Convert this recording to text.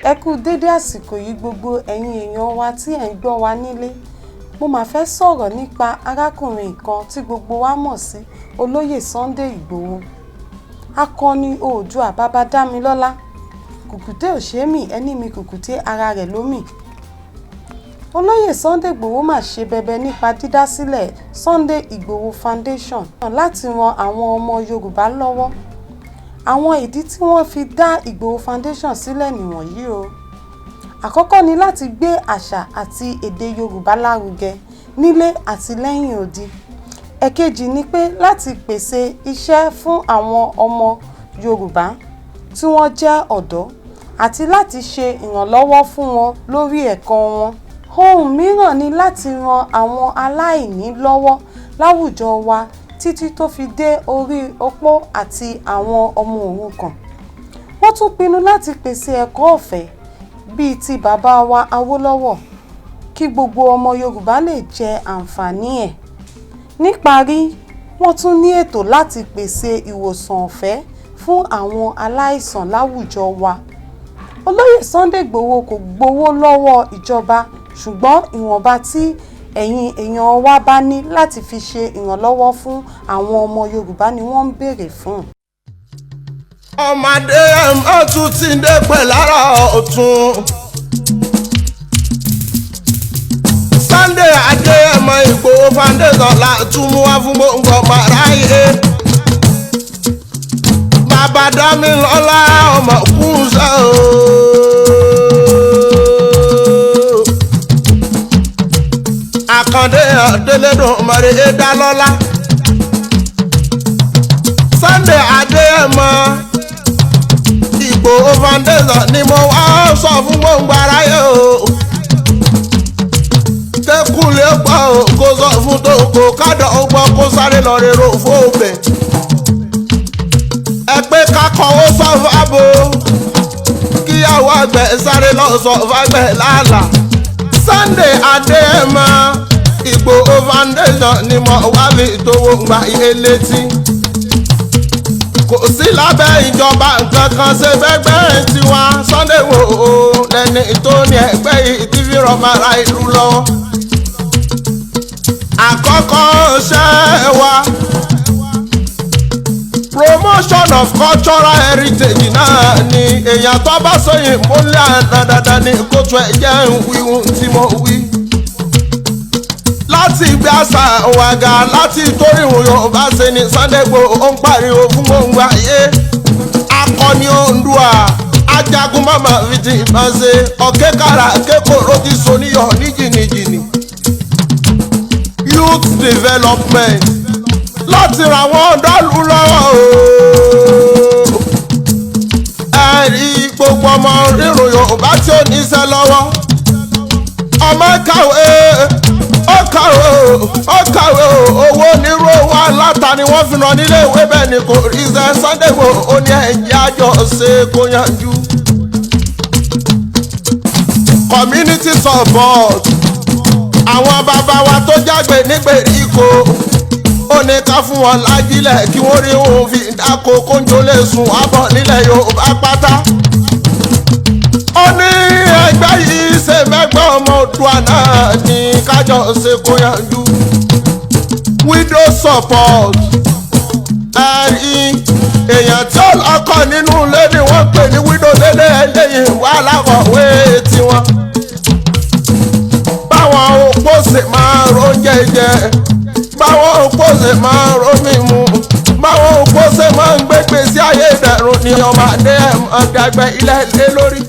Ẹ kú dédé àsìkò yìí gbogbo ẹ̀yin èèyàn wa tí ẹ̀ ń gbọ́ wa nílé. Mo máa fẹ́ sọ̀rọ̀ nípa arákùnrin kan tí gbogbo wa mọ̀ sí olóyè Sunday Igboho. Akọni Oòduà bàbá Dámilọ́lá. Kùkùté òṣèmí ẹni mi kùkùté ara rẹ̀ lómì. Olóyè Sunday Igboho máa ṣe bẹbẹ nípa dídásílẹ̀ Sunday Igboho Foundation láti ran àwọn ọmọ Yorùbá lọ́wọ́. Àwọn ìdí tí wọ́n fi dá Igboho Foundation sílẹ̀ nìwọ̀nyí o. Àkọ́kọ́ ni láti gbé àṣà àti èdè Yorùbá lárugẹ nílé àti lẹ́yìn odi. Ẹ̀kejì ni pé láti pèsè iṣẹ́ fún àwọn ọmọ Yorùbá tí wọ́n jẹ́ ọ̀dọ́ àti láti ṣe ìrànlọ́wọ́ fún wọn lórí ẹ̀kọ́ wọn. Ohun mìíràn ni láti ran àwọn aláìní lọ́wọ́ láwùjọ wa títí tó fi dé orí opó àti àwọn ọmọ òrukàn. Wọ́n tún pinnu láti pèsè ẹ̀kọ́ ọ̀fẹ́ bíi ti bàbá wa Awólọ́wọ̀ kí gbogbo ọmọ Yorùbá lè jẹ àǹfààní ẹ̀. Níparí, wọ́n tún ní ètò láti pèsè ìwòsàn ọ̀fẹ́ fún àwọn aláìsàn láwùjọ wa. Olóyè Sunday Igboho kò gbowó lọ́wọ́ ìjọba, ṣùgbọ́n ìwọ̀nba tí ẹ̀yin èèyàn wa bá ní láti fi ṣe ìrànlọ́wọ́ fún àwọn ọmọ Yorùbá ni wọ́n ń béèrè fún. Ọmọdé ọ̀tún ti ń dé pẹ̀ lára ọ̀tún. Sunday Adéyẹmọ Igboho Foundation látún mú wá fún gbogbo ọmọ aráyé. Bàbá Dámilọ́lá ọmọ kúnṣẹ́ o. Àkàndé Adélédùn mọ̀rẹ́ Dálọ́lá. Sunday Adéyẹmọ Igboho Foundation ni mo wá sọ fún gbogbo aráyé o. Kékulé gbọ́ o kó sọ fún tòkó kádọ̀ ó gbọ́ kó sáré lọ rèrò fóòbẹ̀. Ẹ pé kákọ̀ọ́ sọ fábo kíyàwó àgbẹ̀ sáré lọ sọ fágbẹ̀ lálà. Sunday Adéyẹmọ Igboho Foundation ni mo wá fi tówó gba iye létí. Kò sí lábẹ́ ìjọba nǹkan kan ṣe fẹ́gbẹ́ tiwa. Sunday Igboho lẹ́ni tó ní ẹgbẹ́ yìí tí fi rọ̀ mara ìlú lọ́wọ́. Àkọ́kọ́ ṣẹ́ wa promotion of cultural heritage náà ni èèyàn tó bá sọyìn múlẹ̀ àná dandan ní kótó ẹ̀jẹ̀ wíwú tí mo wí. Láti gbé àṣà wàgà láti torí ìwọ̀n Yorùbá ṣe ni Sunday Igboho ń pariwo fún gbogbo ayé. Akọni Oòduà ajagun mama fìdí ìbọn ṣe ọ̀kẹ́ kára kékòrò ti so níyọ̀ ní jìnnìjìnnì. Youth development láti ra wọn dọ́lù lọ́wọ́ o. Ẹ̀rí gbogbo ọmọ rírun Yorùbá tí ó níṣẹ́ lọ́wọ́. Ọmọ kàwé ó kàwé owó nírú owó aláta ni wọ́n fi ràn nílé ìwé bẹ́ẹ̀ ni kò rí iṣẹ́. Sunday Igboho ó ní ẹ̀jẹ̀ àjọ ṣe kó yanjú. Community support àwọn bàbá wa tó jágbe nígbèríko ó ní ká fún wọn lájílẹ̀ kí wọ́n rí òun fi dáko kóńjó lè sùn abọ̀ nílẹ̀ Yorùbá pátá. Ó ní ẹgbẹ́ yìí ṣe mẹ́gbẹ́ ọmọ Oòduà náà ní kájọ ṣe kó yanjú. Widow support èèyàn tí ó lọ́kọ̀ nínú ilé ni wọ́n pè ní widow lélẹ̀ eléyìí wà lákọ̀wé tiwọn. Báwọn opó ṣe máa róúnjẹ jẹ, báwọn opó ṣe máa rómi mu, báwọn opó ṣe máa ń gbé gbèsè ayé ìdẹ̀rùn ni ọmọdé ẹ̀ mọ́ dàgbẹ́ ilé lórí.